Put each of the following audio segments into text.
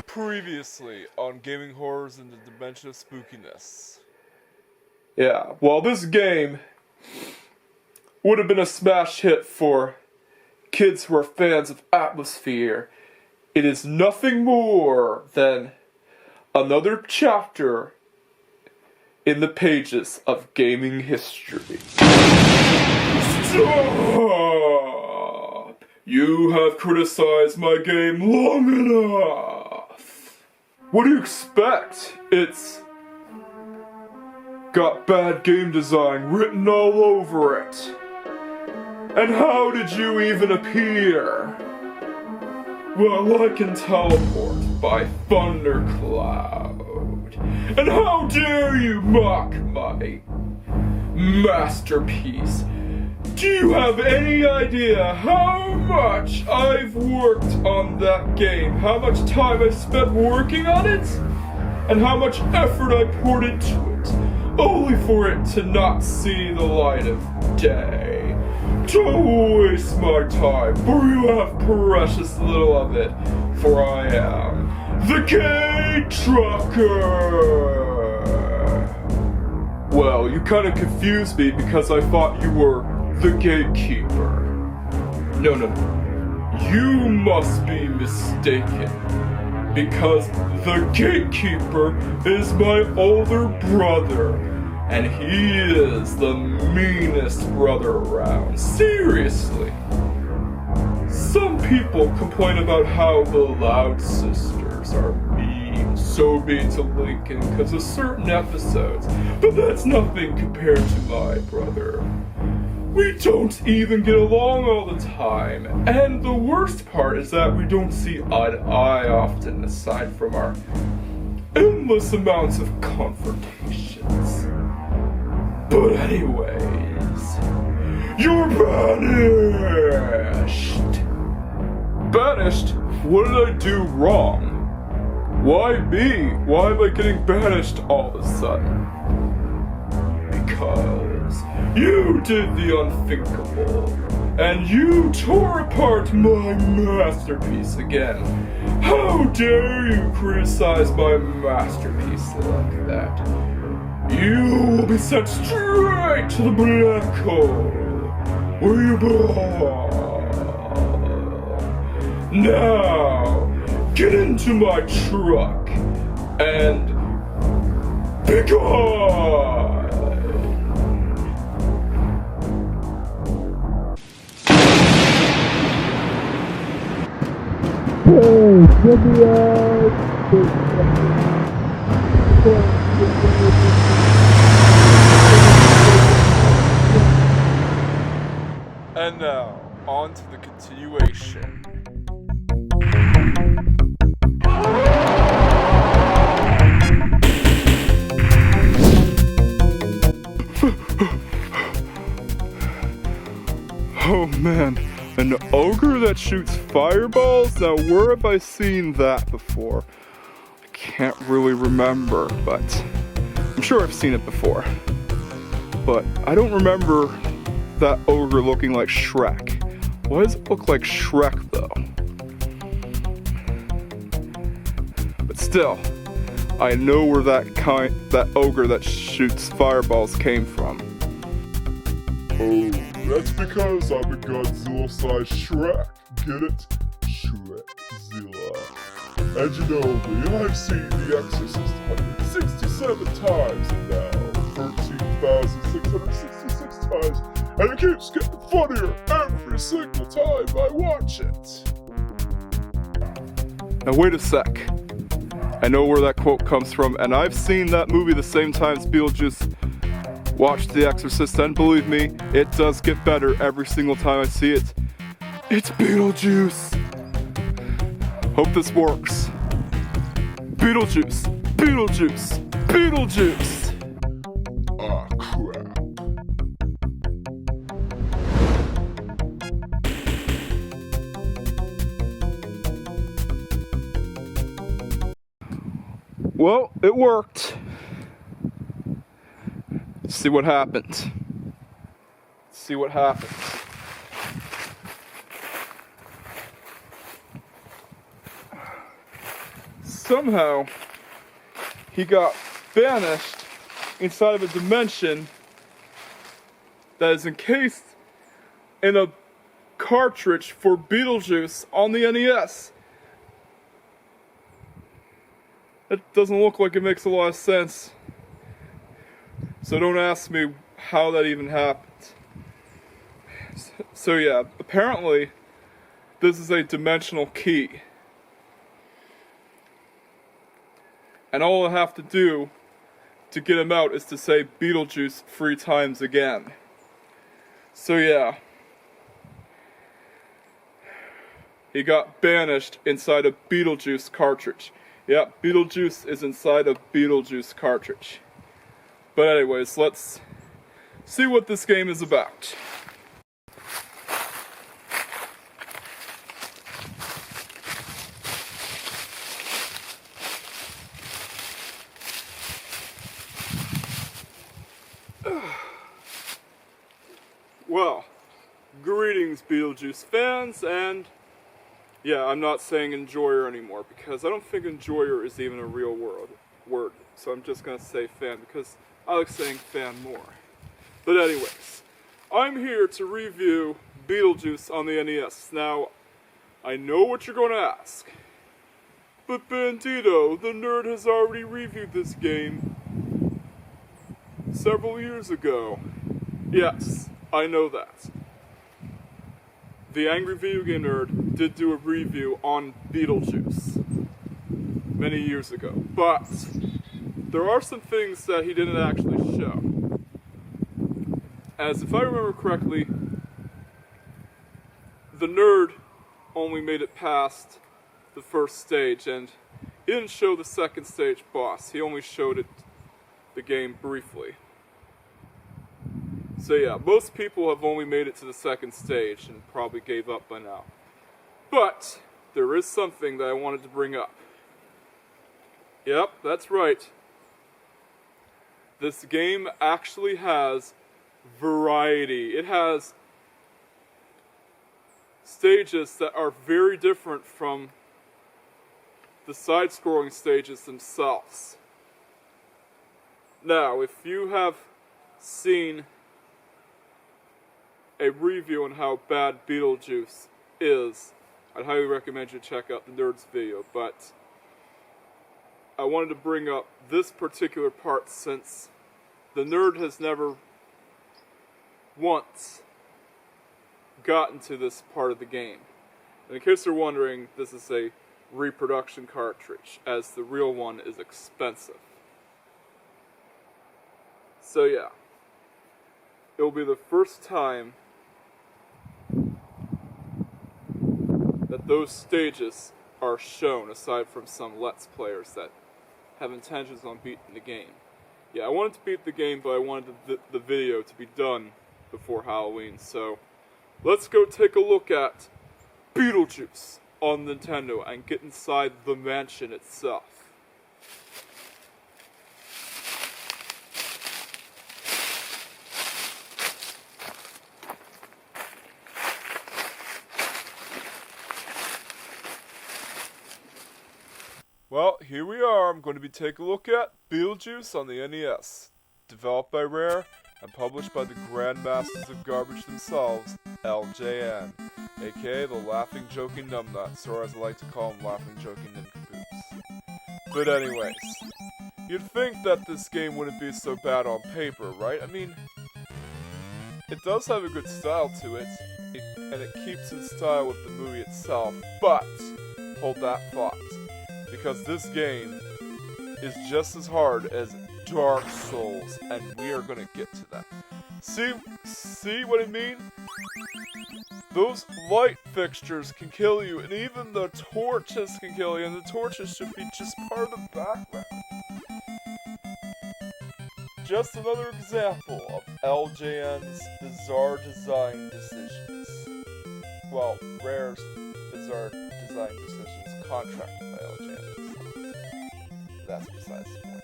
Previously on Gaming Horrors in the Dimension of Spookiness. Yeah, well, this game would have been a smash hit for kids who are fans of atmosphere. It is nothing more than another chapter in the pages of gaming history. Stop! You have criticized my game long enough. What do you expect? It's got bad game design written all over it. And how did you even appear? Well, I can teleport by thundercloud. And how dare you mock my masterpiece? Do you have any idea how much I've worked on that game? How much time I spent working on it? And how much effort I poured into it? Only for it to not see the light of day. Don't waste my time, for you have precious little of it. For I am the Gatetrucker! Well, you kind of confused me because I thought you were the gatekeeper. No. You must be mistaken. Because the gatekeeper is my older brother. And he is the meanest brother around. Seriously. Some people complain about how the Loud Sisters are mean. So mean to Lincoln because of certain episodes. But that's nothing compared to my brother. We don't even get along all the time, and the worst part is that we don't see eye to eye often, aside from our endless amounts of confrontations. But anyways, you're banished! Banished? What did I do wrong? Why me? Why am I getting banished all of a sudden? Because you did the unthinkable, and you tore apart my masterpiece again. How dare you criticize my masterpiece like that? You will be sent straight to the black hole, where you belong. Now, get into my truck, and be gone! Hey, get me out! And now, on to the continuation. Oh man, an ogre that shoots fireballs? Now where have I seen that before? I can't really remember, but I'm sure I've seen it before. But I don't remember that ogre looking like Shrek. Why does it look like Shrek though? But still, I know where that ogre that shoots fireballs came from. Oh, that's because I'm a Godzilla-sized Shrek. Get it? Shrekzilla. And you know me, I've seen The Exorcist 167 times and now 13,666 times, and it keeps getting funnier every single time I watch it. Now wait a sec. I know where that quote comes from, and I've seen that movie the same time as Beetlejuice watched The Exorcist, and believe me, it does get better every single time I see it. It's Beetlejuice! Hope this works. Beetlejuice! Beetlejuice! Beetlejuice! Ah, crap. Well, it worked. Let's see what happened. see what happens. Somehow, he got banished inside of a dimension that is encased in a cartridge for Beetlejuice on the NES. It doesn't look like it makes a lot of sense. So don't ask me how that even happened. So yeah, apparently this is a dimensional key. And all I have to do to get him out is to say Beetlejuice 3 times again. So yeah. He got banished inside a Beetlejuice cartridge. Yeah, Beetlejuice is inside a Beetlejuice cartridge. But anyways, let's see what this game is about. Well, greetings Beetlejuice fans, and yeah, I'm not saying enjoyer anymore because I don't think enjoyer is even a real word. So I'm just gonna say fan because I like saying fan more. But anyways, I'm here to review Beetlejuice on the NES. Now, I know what you're gonna ask. But Bandito, the nerd, has already reviewed this game several years ago. Yes, I know that. The Angry Video Game Nerd did do a review on Beetlejuice many years ago, but there are some things that he didn't actually show. As if I remember correctly, the nerd only made it past the first stage, and he didn't show the second stage boss. He only showed the game briefly. So yeah, most people have only made it to the second stage and probably gave up by now. But there is something that I wanted to bring up. Yep, that's right. This game actually has variety. It has stages that are very different from the side-scrolling stages themselves. Now, if you have seen a review on how bad Beetlejuice is, I'd highly recommend you check out the nerd's video, but I wanted to bring up this particular part since the nerd has never once gotten to this part of the game. And in case you're wondering, this is a reproduction cartridge, as the real one is expensive. So yeah, it will be the first time that those stages are shown, aside from some Let's Players that have intentions on beating the game. Yeah, I wanted to beat the game, but I wanted the video to be done before Halloween, so let's go take a look at Beetlejuice on Nintendo and get inside the mansion itself. Well, here we are. I'm going to be taking a look at Beetlejuice on the NES. Developed by Rare and published by the Grandmasters of Garbage themselves, LJN, aka the Laughing Joking Numbnuts, or as I like to call them, Laughing Joking Nincompoops. But anyways, you'd think that this game wouldn't be so bad on paper, right? I mean, it does have a good style to it, and it keeps in style with the movie itself, but hold that thought. Because this game is just as hard as Dark Souls, and we are gonna get to that. See what I mean? Those light fixtures can kill you, and even the torches can kill you, and the torches should be just part of the background. Just another example of LJN's bizarre design decisions. Well, Rare's bizarre design decisions contracted by LJN. That's besides the point.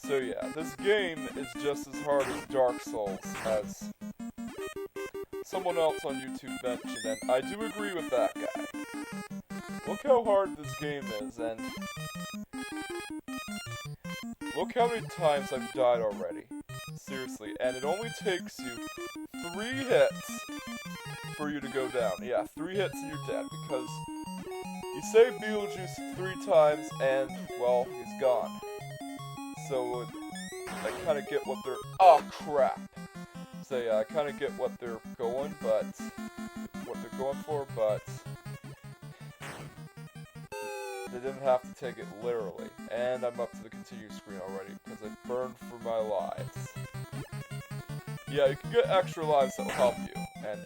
So yeah, this game is just as hard as Dark Souls, as someone else on YouTube mentioned, and I do agree with that guy. Look how hard this game is, and look how many times I've died already. Seriously, and it only takes you 3 hits for you to go down. Yeah, 3 hits and you're dead, because you save Beetlejuice 3 times, and, well, he's gone. So, I kind of get what they're... Oh, crap! So, yeah, I kind of get what they're going, but... What they're going for, but... They didn't have to take it literally. And I'm up to the continue screen already, because I burned for my lives. Yeah, you can get extra lives that will help you, and...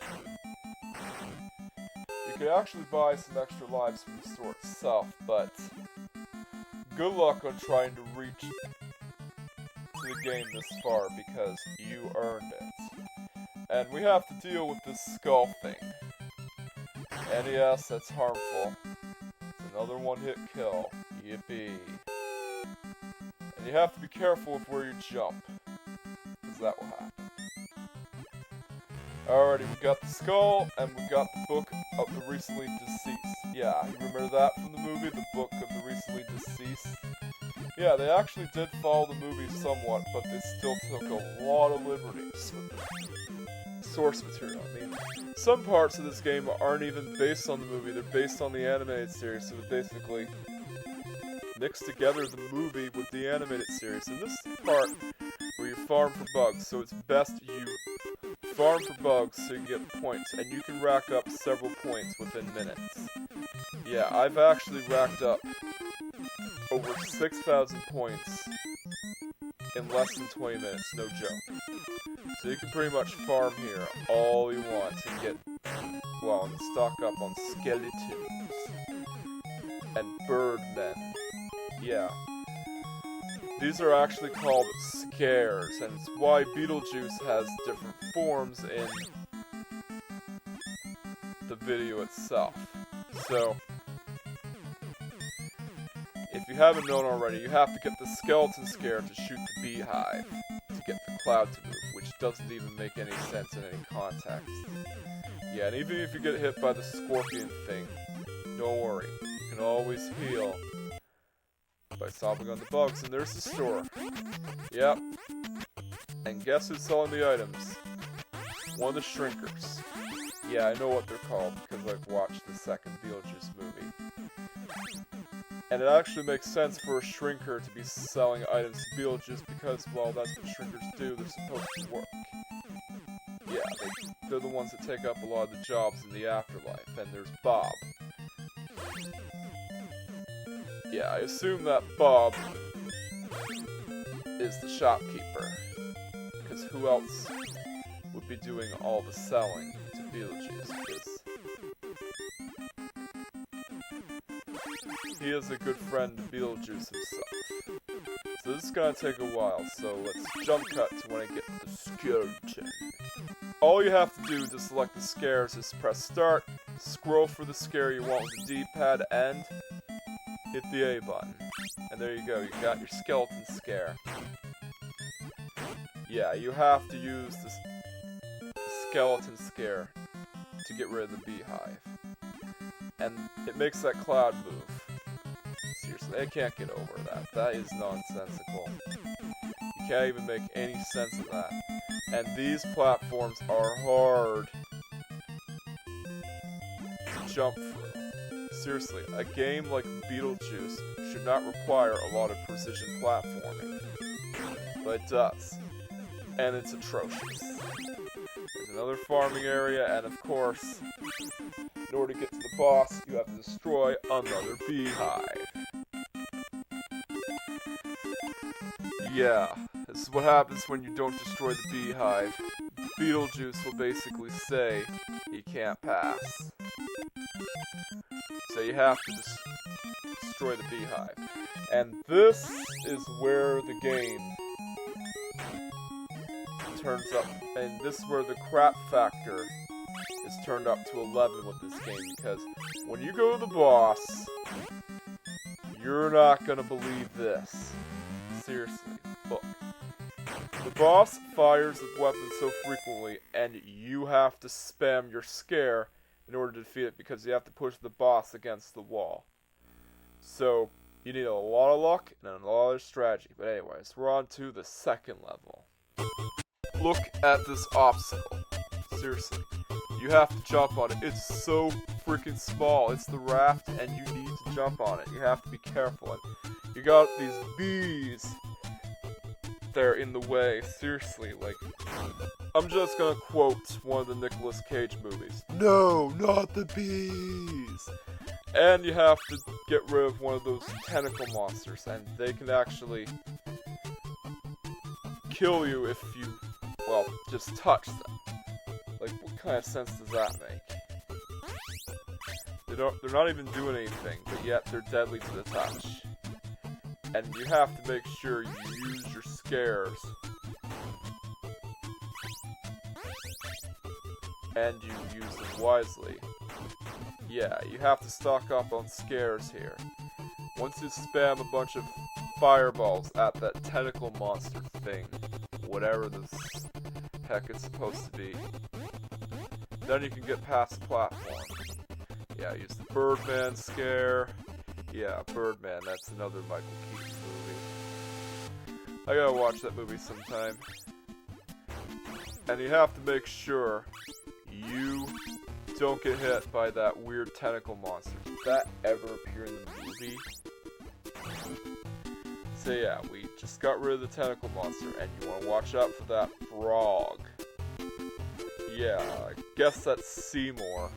You can actually buy some extra lives from the store itself, but... Good luck on trying to reach the game this far, because you earned it. And we have to deal with this skull thing. NES, that's harmful. It's another one-hit kill. Yippee. And you have to be careful with where you jump, because that will happen. Alrighty, we got the skull, and we got the Book of the Recently Deceased. Yeah, you remember that from the movie, the Book of the Recently Deceased? Yeah, they actually did follow the movie somewhat, but they still took a lot of liberties with the source material. I mean, some parts of this game aren't even based on the movie, they're based on the animated series, so they basically mixed together the movie with the animated series. And this is the part where you farm for bugs, so it's best you farm for bugs so you get points, and you can rack up several points within minutes. Yeah, I've actually racked up over 6,000 points in less than 20 minutes, no joke. So you can pretty much farm here all you want and get, well, and stock up on skeletons and birdmen. Yeah. These are actually called scares, and it's why Beetlejuice has different forms in the video itself. So, if you haven't known already, you have to get the skeleton scare to shoot the beehive to get the cloud to move, which doesn't even make any sense in any context. Yeah, and even if you get hit by the scorpion thing, don't worry, you can always heal by stomping on the bugs, and there's the store. Yep. And guess who's selling the items? One of the shrinkers. Yeah, I know what they're called, because I've watched the second Beetlejuice movie. And it actually makes sense for a shrinker to be selling items to Beetlejuice, because, well, that's what shrinkers do, they're supposed to work. Yeah, they're the ones that take up a lot of the jobs in the afterlife, and there's Bob. Yeah, I assume that Bob is the shopkeeper, because who else would be doing all the selling to Beetlejuice? Because he is a good friend to Beetlejuice himself. So this is gonna take a while, so let's jump cut to when I get the skeleton. All you have to do to select the scares is press start, scroll for the scare you want with the D-pad, and hit the A button. And there you go, you got your skeleton scare. Yeah, you have to use the skeleton scare to get rid of the beehive. And it makes that cloud move. Seriously, I can't get over that. That is nonsensical. You can't even make any sense of that. And these platforms are hard to jump through. Seriously, a game like Beetlejuice should not require a lot of precision platforming. But it does. And it's atrocious. There's another farming area, and of course, in order to get to the boss, you have to destroy another beehive. Yeah, this is what happens when you don't destroy the beehive. Beetlejuice will basically say he can't pass. So you have to destroy the beehive. And this is where the game turns up, and this is where the crap factor is turned up to 11 with this game, because when you go to the boss, you're not gonna believe this. Seriously. Look. The boss fires the weapon so frequently, and you have to spam your scare in order to defeat it because you have to push the boss against the wall. So, you need a lot of luck and a lot of strategy. But anyways, we're on to the second level. Look at this obstacle. Seriously. You have to jump on it. It's so freaking small. It's the raft and you need to jump on it. You have to be careful. And you got these bees. They're in the way. Seriously, like, I'm just gonna quote one of the Nicolas Cage movies. No, not the bees! And you have to get rid of one of those tentacle monsters, and they can actually kill you if you, well, just touch them. Like, what kind of sense does that make? They're not even doing anything, but yet they're deadly to the touch. And you have to make sure you use your scares. And you use them wisely. Yeah, you have to stock up on scares here. Once you spam a bunch of fireballs at that tentacle monster thing, whatever the heck it's supposed to be, then you can get past the platform. Yeah, use the Birdman scare. Yeah, Birdman, that's another Michael Keaton movie. I gotta watch that movie sometime. And you have to make sure you don't get hit by that weird tentacle monster. Did that ever appear in the movie? So yeah, we just got rid of the tentacle monster, and you want to watch out for that frog. Yeah, I guess that's Seymour.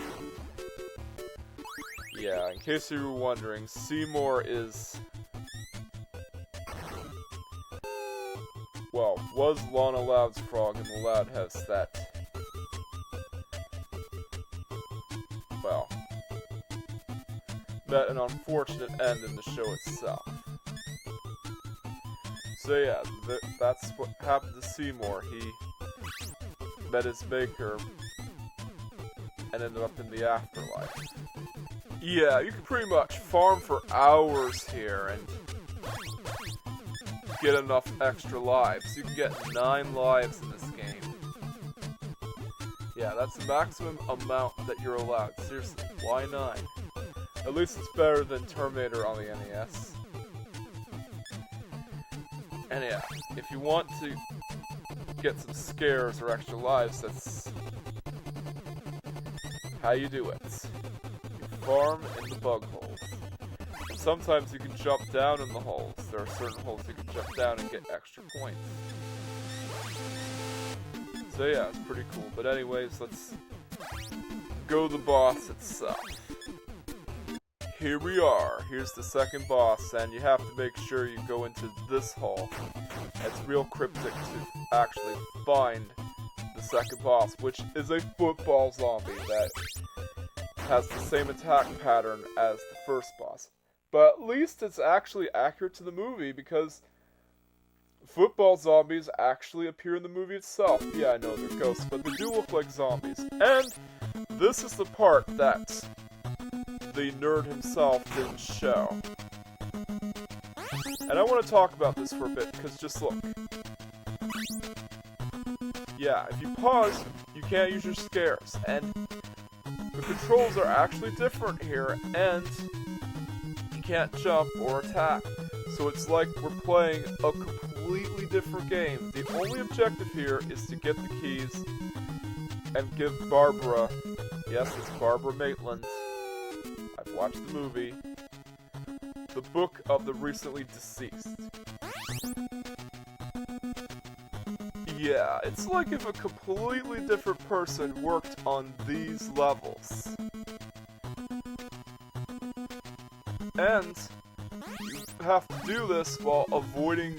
Yeah, in case you were wondering, Seymour is... well, was Lana Loud's frog in the Loud House that... well, met an unfortunate end in the show itself. So yeah, that's what happened to Seymour. He met his maker and ended up in the afterlife. Yeah, you can pretty much farm for hours here and get enough extra lives. You can get 9 lives in this game. Yeah, that's the maximum amount that you're allowed. Seriously, why 9? At least it's better than Terminator on the NES. And yeah, if you want to get some scares or extra lives, that's how you do it. You farm in the bug holes. Sometimes you can jump down in the holes. There are certain holes you can jump down and get extra points. So yeah, it's pretty cool. But anyways, let's go to the boss itself. Here we are. Here's the second boss, and you have to make sure you go into this hole. It's real cryptic to actually find the second boss, which is a football zombie that has the same attack pattern as the first boss. But at least it's actually accurate to the movie, because football zombies actually appear in the movie itself. Yeah, I know they're ghosts, but they do look like zombies. And this is the part that the nerd himself didn't show. And I want to talk about this for a bit, because just look. Yeah, if you pause, you can't use your scares, and the controls are actually different here, and you can't jump or attack. So it's like we're playing a completely different game. The only objective here is to get the keys and give Barbara, yes, it's Barbara Maitland, I've watched the movie, the book of the recently deceased. Yeah, it's like if a completely different person worked on these levels. And you have to do this while avoiding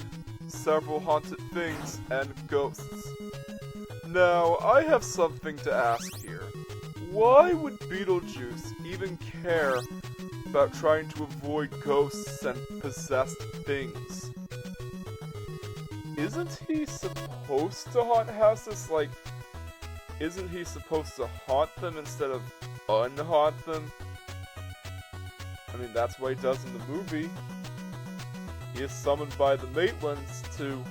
several haunted things and ghosts. Now, I have something to ask here. Why would Beetlejuice even care about trying to avoid ghosts and possessed things? Isn't he supposed to haunt houses? Like, isn't he supposed to haunt them instead of unhaunt them? I mean, that's what he does in the movie. He is summoned by the Maitlands to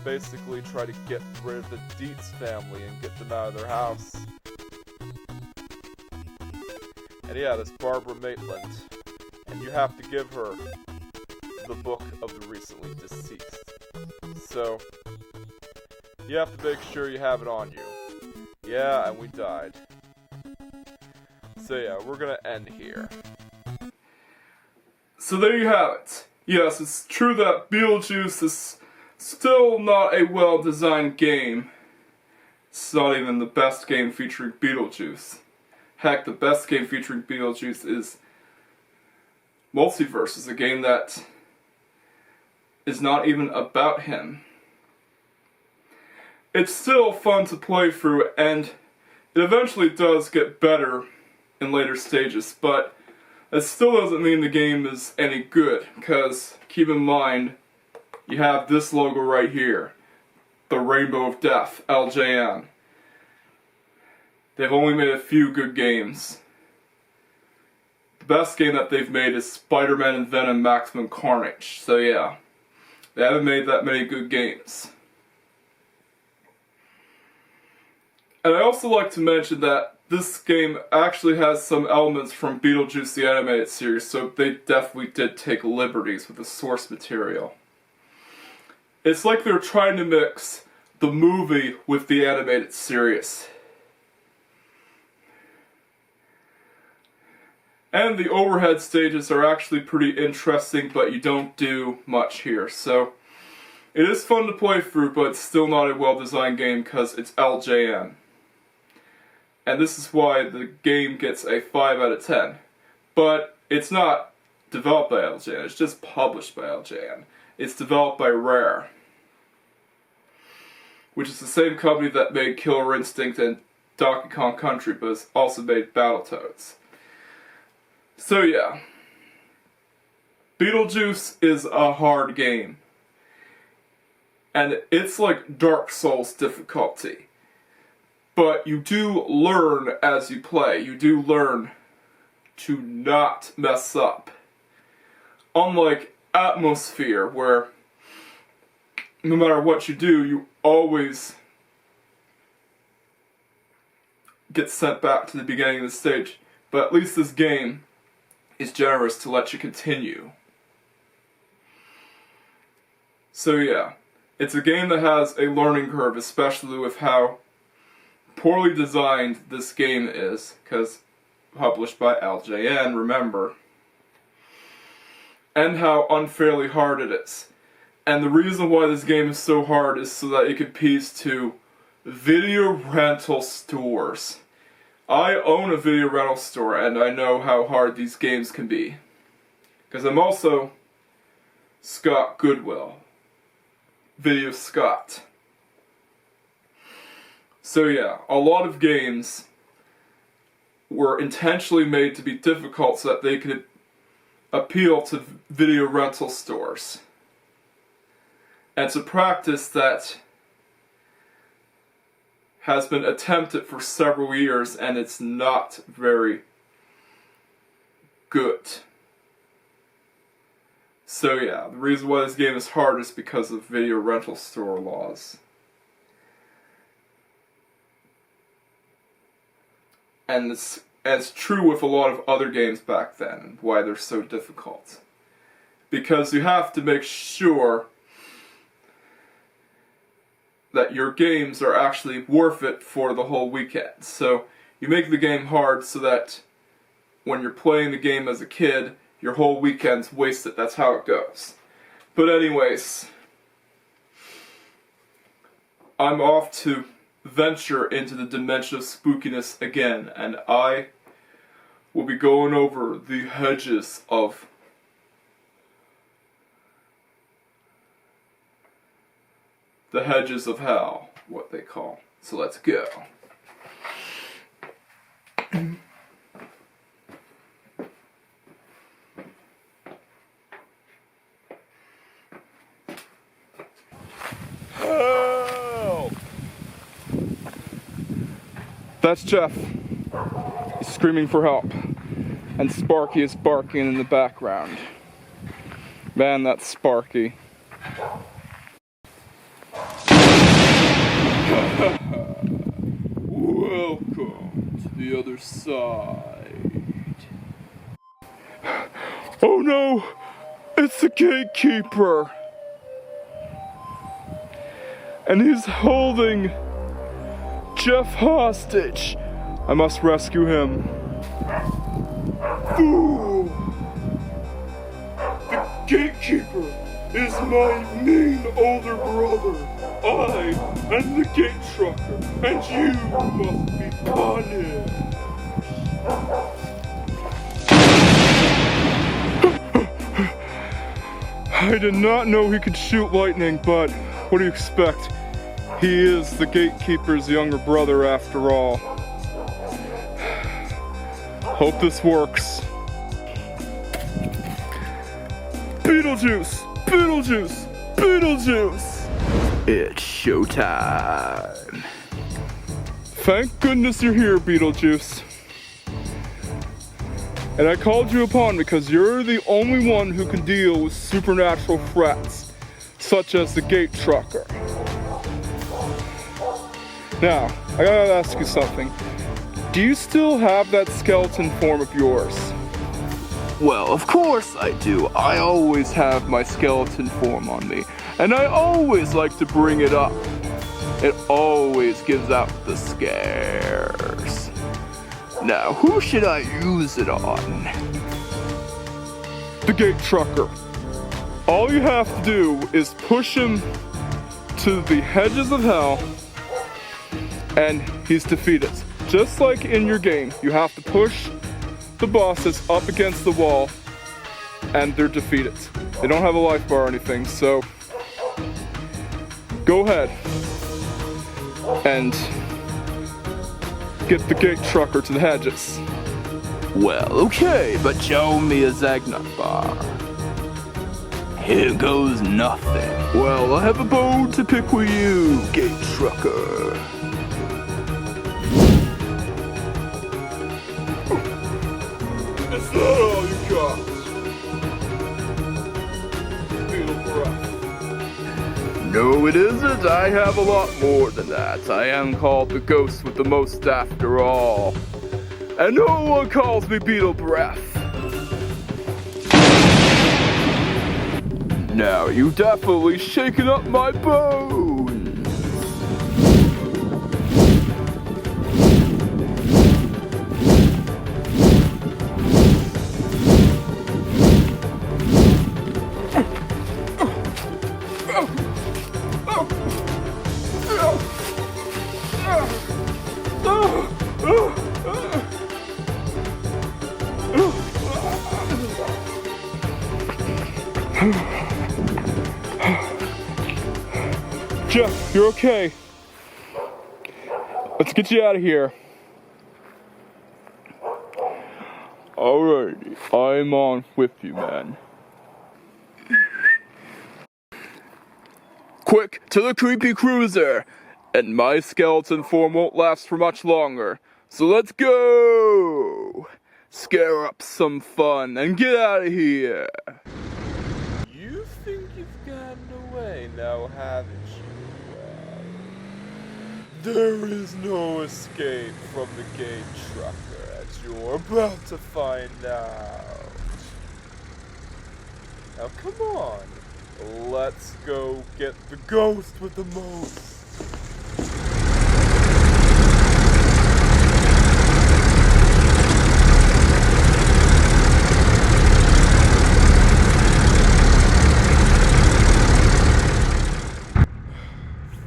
basically try to get rid of the Dietz family and get them out of their house. And yeah, this Barbara Maitland. And you have to give her the book of the recently deceased. So, you have to make sure you have it on you. Yeah, and we died. So yeah, we're gonna end here. So there you have it. Yes, it's true that Beetlejuice is still not a well-designed game. It's not even the best game featuring Beetlejuice. Heck, the best game featuring Beetlejuice is Multiverse, is a game that is not even about him. It's still fun to play through, and it eventually does get better in later stages, but it still doesn't mean the game is any good, because keep in mind, you have this logo right here, the Rainbow of Death, LJN. They've only made a few good games. The best game that they've made is Spider-Man and Venom Maximum Carnage, so yeah, they haven't made that many good games. And I also like to mention that this game actually has some elements from Beetlejuice the Animated Series, so they definitely did take liberties with the source material. It's like they're trying to mix the movie with the animated series. And the overhead stages are actually pretty interesting, but you don't do much here, so it is fun to play through, but it's still not a well-designed game because it's LJN. And this is why the game gets a 5 out of 10. But it's not developed by LJN, it's just published by LJN. It's developed by Rare, which is the same company that made Killer Instinct and Donkey Kong Country, but has also made Battletoads. So yeah, Beetlejuice is a hard game. And it's like Dark Souls difficulty. But you do learn as you play. You do learn to not mess up. Unlike Atmosphere, where no matter what you do, you always get sent back to the beginning of the stage. But at least this game is generous to let you continue. So yeah, it's a game that has a learning curve, especially with how poorly designed this game is, because published by LJN, remember, and how unfairly hard it is. And the reason why this game is so hard is so that it competes to video rental stores. I own a video rental store, and I know how hard these games can be, because I'm also Scott Goodwill, Video Scott. So yeah, a lot of games were intentionally made to be difficult so that they could appeal to video rental stores. And it's a practice that has been attempted for several years, and it's not very good. So yeah, the reason why this game is hard is because of video rental store laws. And it's true with a lot of other games back then, why they're so difficult. Because you have to make sure that your games are actually worth it for the whole weekend. So you make the game hard so that when you're playing the game as a kid, your whole weekend's wasted. That's how it goes. But anyways, I'm off to venture into the dimension of spookiness again, and I will be going over the hedges of hell, what they call. So let's go. That's Geoff. He's screaming for help. And Sparky is barking in the background. Man, that's Sparky. the other side. Oh no! It's the gatekeeper! And he's holding Geoff hostage. I must rescue him. Fool! The gatekeeper is my mean older brother. I am the Gatetrucker, and you must be punished. I did not know he could shoot lightning, but what do you expect? He is the gatekeeper's younger brother after all. Hope this works. Beetlejuice! Beetlejuice! Beetlejuice! It's showtime. Thank goodness you're here, Beetlejuice. And I called you upon because you're the only one who can deal with supernatural threats, such as the Gatetrucker. Now, I gotta ask you something. Do you still have that skeleton form of yours? Well, of course I do. I always have my skeleton form on me, and I always like to bring it up. It always gives out the scares. Now, who should I use it on? The Gatetrucker. All you have to do is push him to the hedges of hell, and he's defeated. Just like in your game, you have to push the bosses up against the wall, and they're defeated. They don't have a life bar or anything, so go ahead and get the Gatetrucker to the hedges. Well, okay, but show me a Zagnut bar. Here goes nothing. Well, I have a bone to pick with you, Gatetrucker. Is that all you got? No, it isn't. I have a lot more than that. I am called the ghost with the most after all. And no one calls me Beetle Breath. Now, you definitely shaken up my bones. Geoff, you're okay. Let's get you out of here. Alrighty, I'm on with you, man. Quick, to the creepy cruiser! And my skeleton form won't last for much longer. So let's go! Scare up some fun and get out of here! You think you've gotten away now, haven't you? There is no escape from the Gatetrucker, as you're about to find out. Now come on, let's go get the ghost with the most.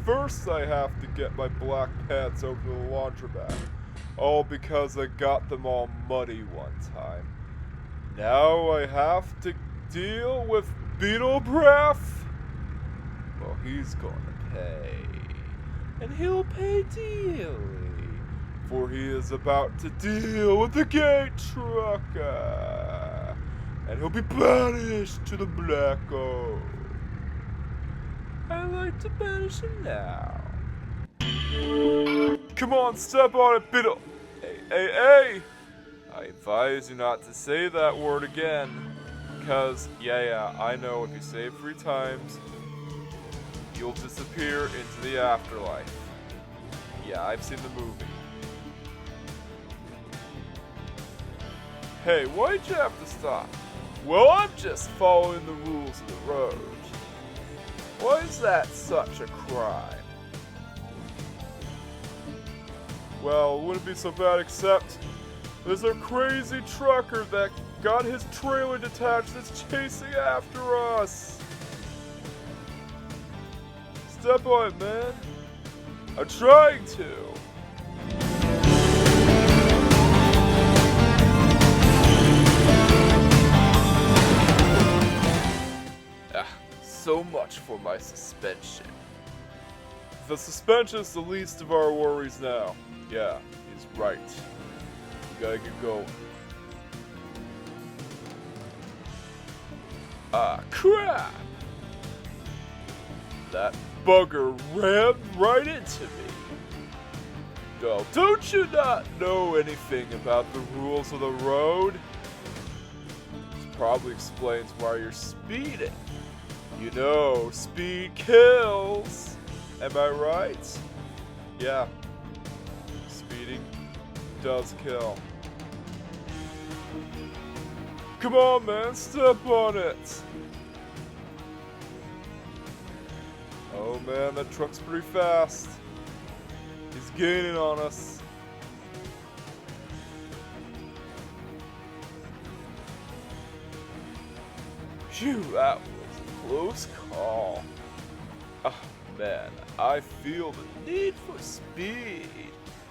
First, I have to get my black pants over to the laundromat. All because I got them all muddy one time. Now I have to deal with Beetle Breath. Well, he's gonna pay. And he'll pay dearly. For he is about to deal with the Gatetrucker. And he'll be banished to the black hole. I like to banish him now. Come on, step on it, Beetle. Hey. I advise you not to say that word again. Because, yeah, I know if you say it 3 times, you'll disappear into the afterlife. Yeah, I've seen the movie. Hey, why'd you have to stop? Well, I'm just following the rules of the road. Why is that such a crime? Well, it wouldn't be so bad except there's a crazy trucker that got his trailer detached that's chasing after us. Step on it, man. I'm trying to. So much for my suspension. The suspension's the least of our worries now. Yeah, he's right. We gotta get going. Ah, crap! That bugger rammed right into me. Well, don't you not know anything about the rules of the road? This probably explains why you're speeding. You know, speed kills. Am I right? Yeah. Speeding does kill. Come on, man, step on it. Oh man, that truck's pretty fast. He's gaining on us. Phew, that close call. Oh man, I feel the need for speed.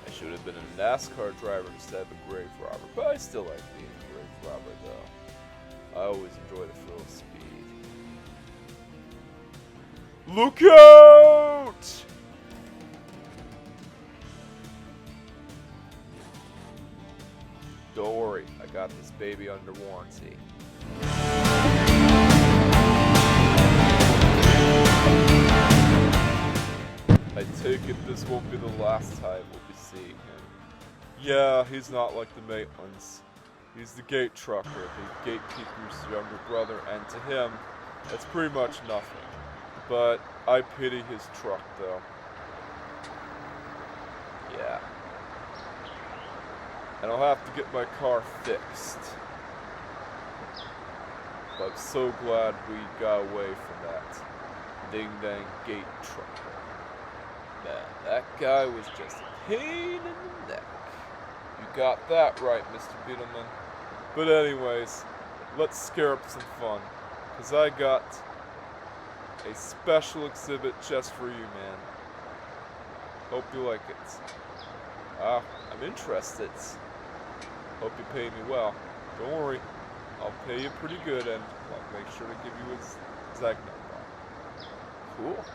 I should have been a NASCAR driver instead of a grave robber, but I still like being a grave robber though. I always enjoy the thrill of speed. Look out! Don't worry, I got this baby under warranty. I take it this won't be the last time we'll be seeing him. Yeah, he's not like the Maitlands. He's the Gatetrucker, the gatekeeper's younger brother, and to him, that's pretty much nothing. But I pity his truck, though. Yeah. And I'll have to get my car fixed. But I'm so glad we got away from that ding-dang Gatetrucker. Man, that guy was just a pain in the neck. You got that right, Mr. Beetleman. But anyways, let's scare up some fun. Because I got a special exhibit just for you, man. Hope you like it. I'm interested. Hope you pay me well. Don't worry, I'll pay you pretty good and I'll make sure to give you his exact number. Cool.